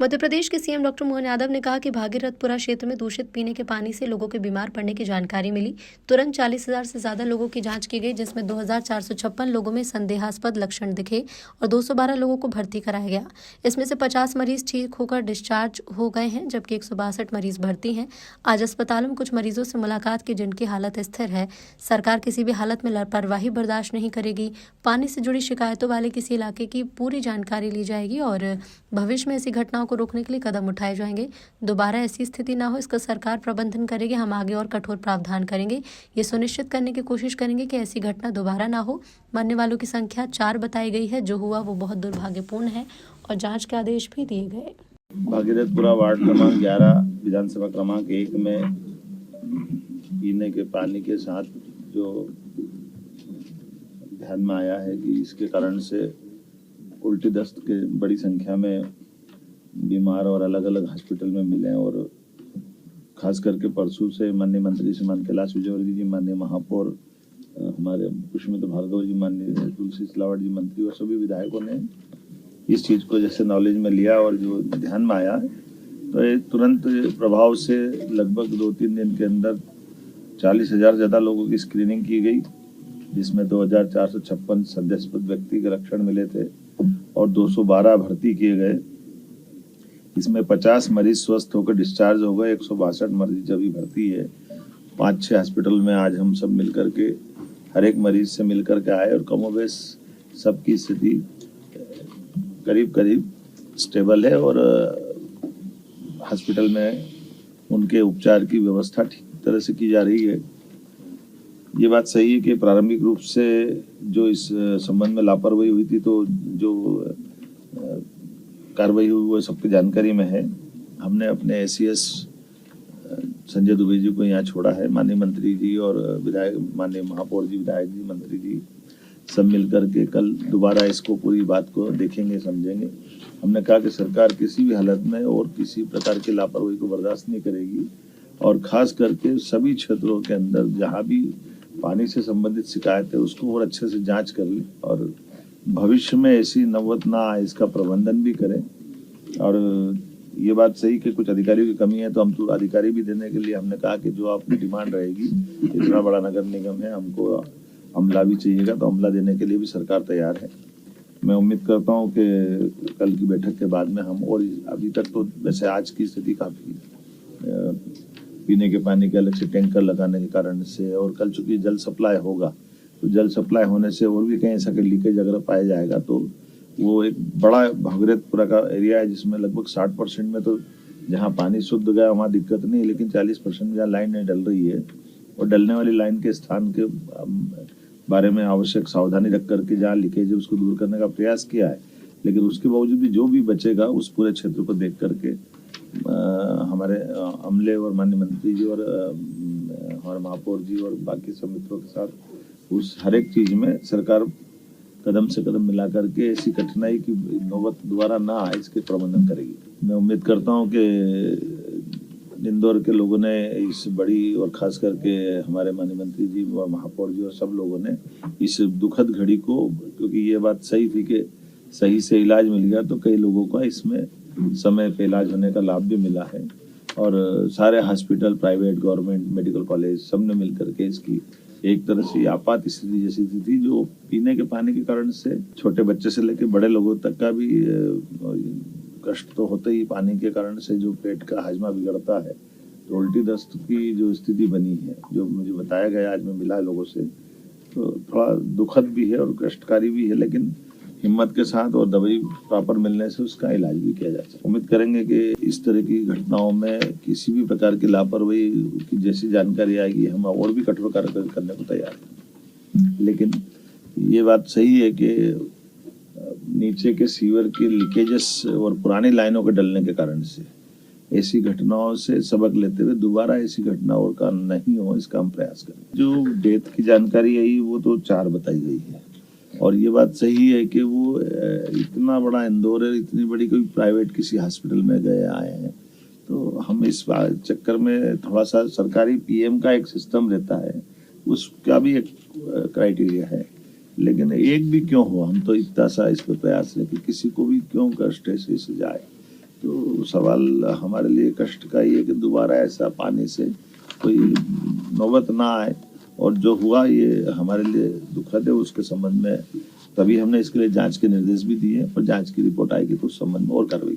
मध्य प्रदेश के CM doctor Mohan Yadav ने कहा कि भागीरथपुरा क्षेत्र में दूषित पीने के पानी से लोगों के बीमार पड़ने की जानकारी मिली। तुरंत 40,000 से ज्यादा लोगों की जांच की गई, जिसमें 2,456 लोगों में संदेहास्पद लक्षण दिखे और 212 लोगों को भर्ती कराया गया। इसमें से 50 मरीज ठीक होकर डिस्चार्ज हो गए हैं, जबकि 162 मरीज भर्ती हैं। आज अस्पतालों में कुछ मरीजों से मुलाकात की, जिनकी हालत स्थिर है। सरकार किसी भी हालत में लापरवाही बर्दाश्त नहीं करेगी। पानी से जुड़ी शिकायतों वाले किसी इलाके की पूरी जानकारी ली जाएगी और भविष्य में ऐसी घटनाओं को रोकने के लिए कदम उठाए जाएंगे। दोबारा ऐसी स्थिति ना हो, इसका सरकार प्रबंधन करेगी। हम आगे और कठोर प्रावधान करेंगे। ये सुनिश्चित करने की कोशिश करेंगे कि ऐसी घटना दोबारा ना हो। मरने वालों की संख्या 4 बताई गई है। जो हुआ वो बहुत दुर्भाग्यपूर्ण है और जांच के आदेश भी दिए गए। भागीरथपुरा वार्ड क्रमांक 11 विधानसभा क्रमांक 1 में पीने के पानी के साथ जो ध्यान में आया है कि इसके कारण से उल्टी दस्त के बड़ी संख्या में बीमार और अलग अलग हॉस्पिटल में मिले और खास करके परसों से माननीय मंत्री श्रीमान कैलाश विजयवर्गीय जी, माननीय महापौर हमारे पुष्पमित्र भार्गव जी, माननीय तुलसी सिलावट जी मंत्री और सभी विधायकों ने इस चीज़ को जैसे नॉलेज में लिया और जो ध्यान में आया तो ये तुरंत प्रभाव से लगभग 2-3 दिन के अंदर 40,000 से ज़्यादा लोगों की स्क्रीनिंग की गई, जिसमें 2,456 संदेहास्पद व्यक्ति के लक्षण मिले थे और 212 भर्ती किए गए। इसमें 50 मरीज स्वस्थ होकर डिस्चार्ज हो गए, 162 मरीज अभी भर्ती है। 5-6 हॉस्पिटल में आज हम सब मिलकर के हर एक मरीज से मिलकर के आए और कमोबेश सबकी स्थिति करीब करीब स्टेबल है और हॉस्पिटल में उनके उपचार की व्यवस्था ठीक तरह से की जा रही है। ये बात सही है कि प्रारंभिक रूप से जो इस संबंध में लापरवाही हुई थी तो जो कार्रवाई हुई वो सबकी जानकारी में है। हमने अपने एसीएस संजय दुबे जी को यहाँ छोड़ा है। माननीय मंत्री जी और विधायक, माननीय महापौर जी, विधायक जी, मंत्री जी सब मिलकर के कल दोबारा इसको पूरी बात को देखेंगे, समझेंगे। हमने कहा कि सरकार किसी भी हालत में और किसी प्रकार की लापरवाही को बर्दाश्त नहीं करेगी और खास करके सभी क्षेत्रों के अंदर जहाँ भी पानी से संबंधित शिकायत है उसको और अच्छे से जांच कर ले और भविष्य में ऐसी नौबत ना आए इसका प्रबंधन भी करें। और ये बात सही कि कुछ अधिकारियों की कमी है तो हम तो अधिकारी भी देने के लिए हमने कहा कि जो आपकी डिमांड रहेगी, इतना बड़ा नगर निगम है, हमको अमला भी चाहिएगा तो अमला देने के लिए भी सरकार तैयार है। मैं उम्मीद करता हूँ कि कल की बैठक के बाद में हम और अभी तक तो वैसे आज की स्थिति काफ़ी पीने के पानी के अलग से टैंकर लगाने के कारण से और कल चूंकि जल सप्लाई होगा तो जल सप्लाई होने से और भी कहीं ऐसा कि लीकेज अगर पाया जाएगा तो वो एक बड़ा भागीरथपुरा का एरिया है जिसमें लगभग 60% में तो जहाँ पानी शुद्ध गया वहाँ दिक्कत नहीं, लेकिन 40% में जहाँ लाइन नहीं डल रही है और डलने वाली लाइन के स्थान के बारे में आवश्यक सावधानी रख करके जहाँ लीकेज है उसको दूर करने का प्रयास किया है। लेकिन उसके बावजूद भी जो भी बचेगा उस पूरे क्षेत्र को देख करके हमारे अमले और माननीय मंत्री जी और हमारे महापौर जी और बाकी सब मित्रों के साथ उस हर एक चीज में सरकार कदम से कदम मिला करके ऐसी कठिनाई की नौबत दोबारा ना आए इसके प्रबंधन करेगी। मैं उम्मीद करता हूं कि इंदौर के लोगों ने इस बड़ी और खास करके हमारे माननीय मंत्री जी और महापौर जी और सब लोगों ने इस दुखद घड़ी को, क्योंकि ये बात सही थी कि सही से इलाज मिल गया तो कई लोगों का इसमें समय पे इलाज होने का लाभ भी मिला है और सारे hospital, private, government, medical college सब ने मिलकर के इसकी एक तरह से आपात स्थिति जैसी थी जो पीने के पानी के कारण से छोटे बच्चे से लेकर बड़े लोगों तक का भी कष्ट तो होता ही। पानी के कारण से जो पेट का हाजमा बिगड़ता है तो उल्टी दस्त की जो स्थिति बनी है, जो मुझे बताया गया आज मैं मिला लोगों से, तो थोड़ा दुखद भी है और कष्टकारी भी है, लेकिन हिम्मत के साथ और दवाई प्रॉपर मिलने से उसका इलाज भी किया जा सकता है। उम्मीद करेंगे कि इस तरह की घटनाओं में किसी भी प्रकार की लापरवाही की जैसी जानकारी आएगी हम और भी कठोर कार्रवाई करने को तैयार हैं। लेकिन ये बात सही है कि नीचे के सीवर के लीकेजेस और पुरानी लाइनों के डलने के कारण से ऐसी घटनाओं से सबक लेते हुए दोबारा ऐसी घटना और का नहीं हो इसका हम प्रयास करें। जो डेथ की जानकारी आई वो तो 4 बताई गई है और ये बात सही है कि वो इतना बड़ा इंदौर है, इतनी बड़ी कोई प्राइवेट किसी हॉस्पिटल में गए आए हैं तो हम इस चक्कर में थोड़ा सा सरकारी पीएम का एक सिस्टम रहता है उसका भी एक क्राइटेरिया है, लेकिन एक भी क्यों हो हम तो इतना सा इस पर प्रयास है कि किसी को भी क्यों कष्ट ऐसे से जाए। तो सवाल हमारे लिए कष्ट का ये कि दोबारा ऐसा पानी से कोई नौबत ना आए, और जो हुआ ये हमारे लिए दुखद है। उसके संबंध में तभी हमने इसके लिए जांच के निर्देश भी दिए, और जांच की रिपोर्ट आएगी तो उस संबंध में और कार्रवाई